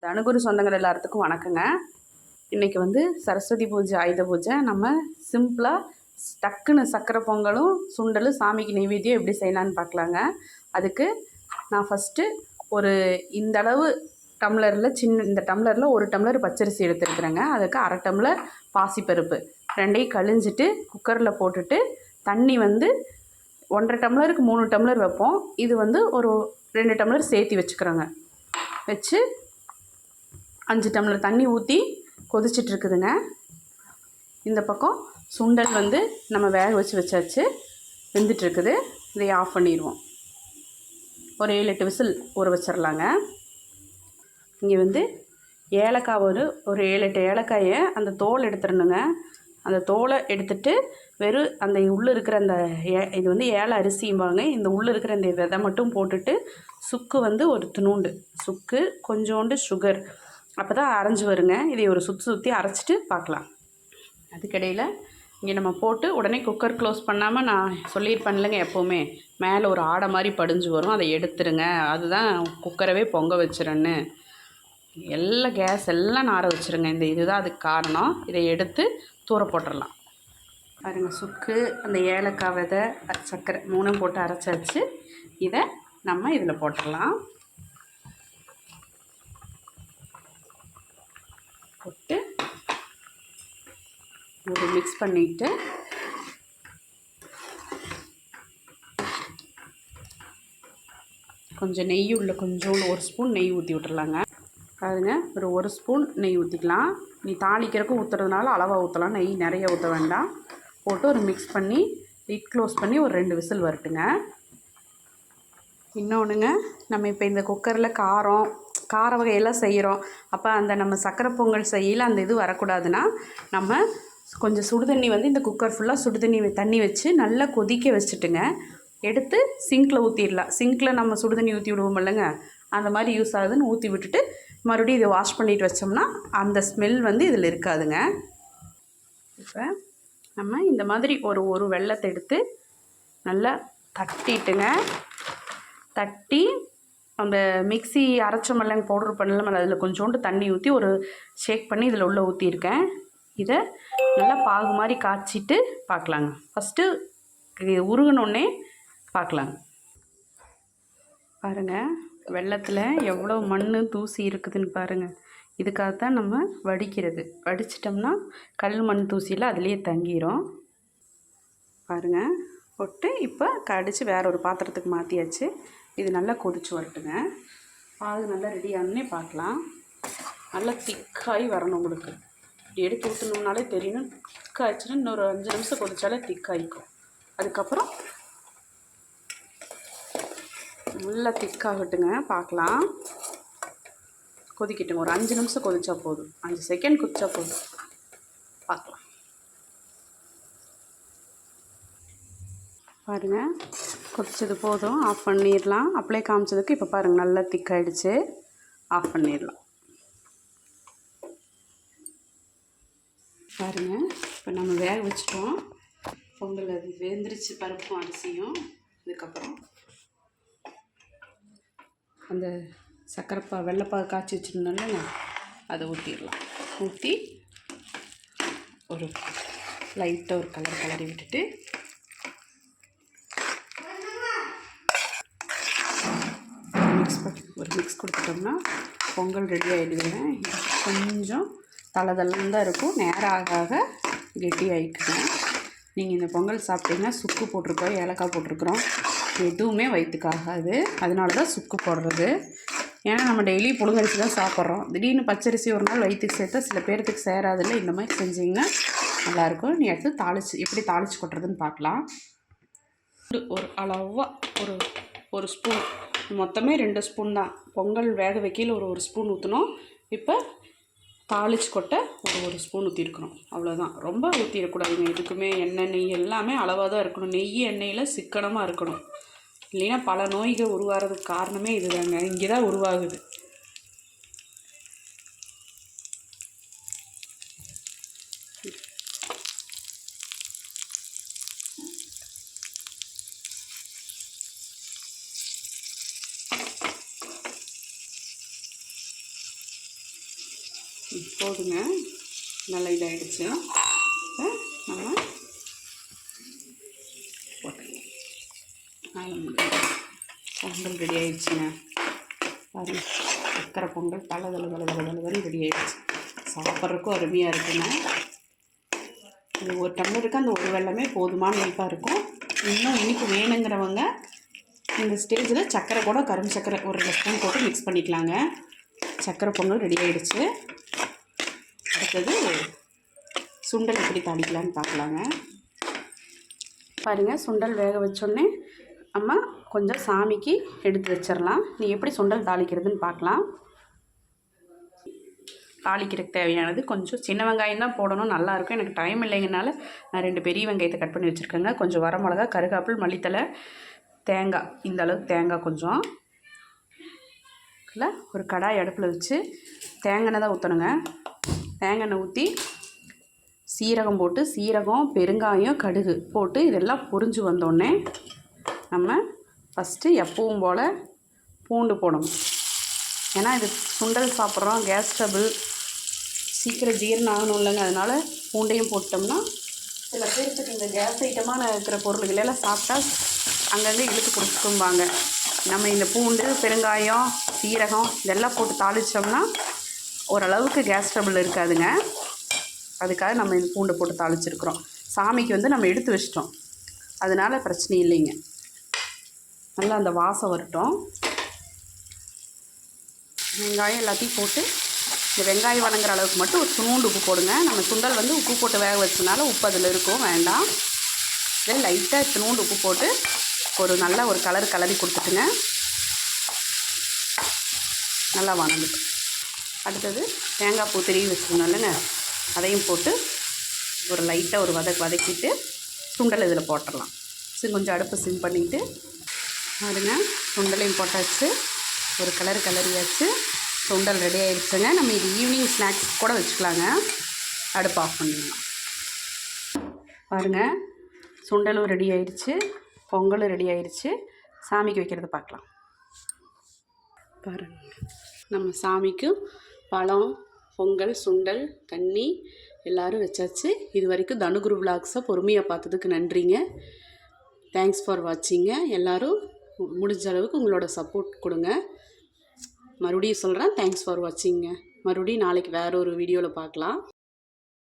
தனுகுரு சொந்தங்கள் எல்லாத்துக்கும் வணக்கங்க. இன்றைக்கி வந்து சரஸ்வதி பூஜை, ஆயுத பூஜை. நம்ம சிம்பிளாக டக்குன்னு சக்கரை பொங்கலும் சுண்டலும் சாமிக்கு நெய்வேத்தியம் எப்படி செய்யலான்னு பார்க்கலாங்க. அதுக்கு நான் ஃபஸ்ட்டு ஒரு இந்த அளவு டம்ளரில் இந்த டம்ளரில் ஒரு டம்ளர் பச்சரிசி எடுத்துருக்குறேங்க. அதுக்கு அரை டம்ளர் பாசிப்பருப்பு ரெண்டையும் கழிஞ்சிட்டு குக்கரில் போட்டுட்டு தண்ணி வந்து 1.5 டம்ளருக்கு 3 டம்ளர் வைப்போம். இது வந்து ஒரு 2 டம்ளர் சேர்த்து வச்சுக்கிறோங்க. வச்சு 5 டம்ளர் தண்ணி ஊற்றி கொதிச்சிட்ருக்குதுங்க. இந்த பக்கம் சுண்டல் வந்து நம்ம வேக வச்சாச்சு, வெந்துட்டுருக்குது. இதை ஆஃப் பண்ணிடுவோம். ஒரு 7-8 விசில் ஊற வச்சிடலாங்க. இங்கே வந்து ஏலக்காய் ஒரு 7-8 ஏலக்காயை அந்த தோல் எடுத்துடணுங்க. அந்த தோலை எடுத்துட்டு வெறும் அந்த உள்ளே இருக்கிற அந்த இது வந்து ஏல அரிசிம்பாங்க. இந்த உள்ளே இருக்கிற இந்த விதை மட்டும் போட்டுட்டு சுக்கு வந்து ஒரு துணூண்டு சுக்கு, கொஞ்சோண்டு சுகர், அப்போ தான் அரைஞ்சி வருங்க. இதை ஒரு சுற்றி அரைச்சிட்டு பார்க்கலாம். அதுக்கிடையில் இங்கே நம்ம போட்டு உடனே குக்கர் க்ளோஸ் பண்ணாமல் நான் சொல்லியிருப்பேன்லங்க, எப்போவுமே மேலே ஒரு ஆடை மாதிரி படிஞ்சு வரும், அதை எடுத்துருங்க. அதுதான் குக்கரவே பொங்க வச்சிடன்னு. எல்லாம் கேஸ் எல்லாம் நார வச்சுருங்க. இதுதான் அதுக்கு காரணம். இதை எடுத்து தூர போட்டுடலாம். பாருங்கள், சுக்கு, அந்த ஏலக்காய் விதை, சர்க்கரை 3 போட்டு அரைச்சாச்சு. இதை நம்ம இதில் போட்டுடலாம். போட்டு ஒரு மிக்ஸ் பண்ணிவிட்டு கொஞ்சம் நெய் உள்ள கொஞ்சோண்டு 1 ஸ்பூன் நெய் ஊற்றி விட்டுறலாங்க. பாருங்க, ஒரு 1 ஸ்பூன் நெய் ஊற்றிக்கலாம். நீ தாளிக்கிறதுக்கு ஊற்றுறதுனால அளவாக ஊற்றலாம், நெய் நிறைய ஊற்ற வேண்டாம். போட்டு ஒரு மிக்ஸ் பண்ணி லிட் க்ளோஸ் பண்ணி ஒரு 2 விசில் வரட்டுங்க. இன்னொன்றுங்க, நம்ம இப்போ இந்த குக்கரில் கார வகையெல்லாம் செய்கிறோம். அப்போ அந்த நம்ம சக்கரை பொங்கல் செய்யல அந்த இது வரக்கூடாதுன்னா நம்ம கொஞ்சம் சுடுதண்ணி வந்து இந்த குக்கர் ஃபுல்லாக தண்ணி வச்சு நல்லா கொதிக்க வச்சுட்டுங்க எடுத்து சிங்கில் ஊற்றிடலாம். சிங்கில் நம்ம சுடுதண்ணி ஊற்றி விடுவோம் இல்லைங்க, அந்த மாதிரி யூஸ் ஆகுதுன்னு ஊற்றி விட்டுட்டு மறுபடியும் இதை வாஷ் பண்ணிட்டு வச்சோம்னா அந்த ஸ்மெல் வந்து இதில் இருக்காதுங்க. இப்போ நம்ம இந்த மாதிரி ஒரு வெல்லத்தை எடுத்து நல்லா தட்டிட்டுங்க, தட்டி அந்த மிக்ஸி அரைச்சோமெல்லாம் பவுட்ரு பண்ணலாம், அதில் கொஞ்சோண்டு தண்ணி ஊற்றி ஒரு ஷேக் பண்ணி இதில் உள்ளே ஊற்றிருக்கேன். இதை நல்லா பாகு மாதிரி காய்ச்சிட்டு பார்க்கலாங்க. ஃபஸ்ட்டு உருகினோடனே பார்க்கலாங்க. பாருங்கள், வெள்ளத்தில் எவ்வளோ மண் தூசி இருக்குதுன்னு பாருங்கள். இதுக்காகத்தான் நம்ம வடிக்கிறது. வடிச்சிட்டோம்னா கல் மண் தூசியில் அதுலேயே தங்கிடும். பாருங்கள், போட்டு இப்போ கடிச்சு வேற ஒரு பாத்திரத்துக்கு மாற்றியாச்சு. இது நல்லா கொதிச்சு வரட்டுங்க. பாகு நல்லா ரெடி ஆனே பார்க்கலாம். நல்லா திக்காகி வரணும். உங்களுக்கு இப்படி எடுத்து ஊற்றணும்னாலே தெரியணும். திக்காகிடுச்சுன்னா இன்னொரு 5 நிமிஷம் கொதிச்சாலே திக்காகிக்கும். அதுக்கப்புறம் நல்லா திக்காகட்டுங்க, பார்க்கலாம். கொதிக்கட்டுங்க, ஒரு 5 நிமிஷம் கொதிச்சா போதும், 5 செகண்ட் கொதிச்சா போதும், பார்க்கலாம். பாருங்கள், கொதிச்சது போதும், ஆஃப் பண்ணிடலாம். அப்படியே காமிச்சதுக்கு இப்போ பாருங்கள் நல்லா திக்காயிடுச்சு, ஆஃப் பண்ணிடலாம். பாருங்கள், இப்போ நம்ம வேக வச்சுட்டோம் பொங்கல். அது வெந்துருச்சு, பருப்பும் அரிசியும். இதுக்கப்புறம் அந்த வெள்ளைப்பாகு காய்ச்சி வச்சுருந்தோம்ல, அதை ஊற்றிடலாம். ஊற்றி ஒரு லைட்டாக ஒரு கலரி விட்டுட்டு மிக்ஸ் கொடுத்துட்டோம்னா பொங்கல் ரெடி ஆகிடுதுங்க. கொஞ்சம் தளதளன்னு தான் இருக்கும், நேரம் ஆக ஆக கெட்டி ஆகிக்குங்க. நீங்கள் இந்த பொங்கல் சாப்பிட்டீங்கன்னா சுக்கு போட்டிருக்கோம், ஏலக்காய் போட்டிருக்குறோம், எதுவுமே வயிற்றுக்கு ஆகாது. அதனால தான் சுக்கு போடுறது. ஏன்னா நம்ம டெய்லி புழுங்கரிசி தான் சாப்பிட்றோம். திடீர்னு பச்சரிசி ஒரு நாள் வயிற்றுக்கு சேர்த்தா சில பேர்த்துக்கு சேராதில்லை. இந்த மாதிரி செஞ்சிங்கன்னா நல்லாயிருக்கும். நீ எடுத்து எப்படி தாளித்து கொட்டுறதுன்னு பார்க்கலாம். ஒரு அளவாக ஒரு ஸ்பூன், மொத்தமே 2 ஸ்பூன் தான். பொங்கல் வேக வைக்கல ஒரு ஸ்பூன் ஊற்றணும். இப்போ தாளிச்சு கொட்ட ஒரு ஸ்பூன் ஊற்றிருக்கணும், அவ்வளோதான். ரொம்ப ஊற்றிடக்கூடாதுங்க. இதுக்குமே எண்ணெய் நெய் எல்லாமே அளவாக தான் இருக்கணும். நெய் எண்ணெயில் சிக்கனமாக இருக்கணும், இல்லைன்னா பல நோய்கள் உருவாகிறதுக்கு காரணமே இதுதாங்க. இங்கே தான் உருவாகுது. போதுங்க, நல்லா இதாகிடுச்சு. நம்ம போட்டுக்கலாம். பொங்கல் ரெடி ஆகிடுச்சுங்க. பாருங்கள், சக்கரை பொங்கல் தலை ரெடி ஆகிடுச்சு. சாப்பிட்றதுக்கும் அருமையாக இருக்குங்க. இது ஒரு டம்ளருக்கு அந்த ஒரு வெல்லமே போதுமான இனிப்பாக இருக்கும். இன்னும் இனிப்பு வேணுங்கிறவங்க இந்த ஸ்டேஜில் சக்கரை கூட கரும்பு சக்கரை ஒரு 2 ஸ்பூன் போட்டு மிக்ஸ் பண்ணிக்கலாங்க. சக்கரை பொங்கல் ரெடி ஆகிடுச்சு. அடுத்தது சுண்டல் எப்படி தாளிக்கலான்னு பார்க்கலாங்க. பாருங்கள், சுண்டல் வேக வச்சோடனே நம்ம கொஞ்சம் சாமிக்கு எடுத்து வச்சிடலாம். நீ எப்படி சுண்டல் தாளிக்கிறதுன்னு பார்க்கலாம். தாளிக்கிறதுக்கு தேவையானது கொஞ்சம் சின்ன வெங்காயம் தான் போடணும், நல்லாயிருக்கும். எனக்கு டைம் இல்லைங்கனால நான் 2 பெரிய வெங்காயத்தை கட் பண்ணி வச்சுருக்கேங்க. கொஞ்சம் வரமிளகா, கருகாப்பில், மல்லித்தலை, தேங்காய், இந்த அளவுக்கு தேங்காய் கொஞ்சம். இல்லை, ஒரு கடாய் அடுப்பில் வச்சு தேங்காய் தான் ஊற்றணுங்க. தேங்காய் ஊற்றி சீரகம் போட்டு, சீரகம், பெருங்காயம், கடுகு போட்டு இதெல்லாம் பொரிஞ்சு வந்தோடனே நம்ம ஃபஸ்ட்டு எப்பவும் போல் பூண்டு போடணும். ஏன்னா இது சுண்டல் சாப்பிட்றோம், கேஸ் ட்ரபிள், சீக்கிரம் ஜீரணம் ஆகணும் இல்லைங்க. அதனால் பூண்டையும் போட்டோம்னா சில பேர்த்துக்கு இந்த கேஸ் ஐட்டமான இருக்கிற பொருள்களெல்லாம் சாப்பிட்டா அங்கங்கே இழுத்து கொடுத்துக்கும்பாங்க. நம்ம இந்த பூண்டு, பெருங்காயம், சீரகம் இதெல்லாம் போட்டு தாளித்தோம்னா ஓரளவுக்கு கேஸ் ட்ரபிள் இருக்காதுங்க. அதுக்காக நம்ம இந்த பூண்டை போட்டு தாளிச்சிருக்கிறோம். சாமிக்கு வந்து நம்ம எடுத்து வச்சிட்டோம், அதனால் பிரச்சனை இல்லைங்க. நல்லா அந்த வாசம் வரட்டும். வெங்காயம் எல்லாத்தையும் போட்டு இந்த வெங்காயம் வணங்குற அளவுக்கு மட்டும் ஒரு துணூண்டு உப்பு போடுங்க. நம்ம சுண்டல் வந்து உப்பு போட்டு வேக வச்சனால உப்பு அதில் இருக்கும், வேண்டாம். இதில் லைட்டாக துணூண்டு உப்பு போட்டு ஒரு நல்ல ஒரு கலரி கொடுத்துட்டுங்க. நல்லா வணங்கிட்டு அடுத்தது தேங்காய் பூ திருவி வச்சுருந்தோம் இல்லைங்க, அதையும் போட்டு ஒரு லைட்டாக ஒரு வதக்கிட்டு சுண்டல் இதில் போட்டுடலாம். கொஞ்சம் அடுப்பு சிம் பண்ணிவிட்டு பாருங்க, சுண்டலையும் போட்டாச்சு, ஒரு கலரியாச்சு. சுண்டல் ரெடி ஆகிடுச்சுங்க. நம்ம இது ஈவினிங் ஸ்நாக்ஸ் கூட வச்சுக்கலாங்க. அடுப்பு ஆஃப் பண்ணிடலாம். பாருங்கள், சுண்டலும் ரெடி ஆகிடுச்சு, பொங்கலும் ரெடி ஆகிடுச்சு. சாமிக்கு வைக்கிறது பார்க்கலாம். பாருங்கள், நம்ம சாமிக்கு பழம், பொங்கல், சுண்டல், தண்ணி எல்லோரும் வச்சாச்சு. இது வரைக்கும் தனுகுரு விலாக்ஸை பொறுமையாக பார்த்ததுக்கு நன்றிங்க. Thanks for வாட்சிங்க. எல்லோரும் முடிஞ்ச அளவுக்கு உங்களோட சப்போர்ட் கொடுங்க. மறுபடியும் சொல்கிறேன், தேங்க்ஸ் ஃபார் வாட்சிங்க. மறுபடியும் நாளைக்கு வேறு ஒரு வீடியோவில் பார்க்கலாம்.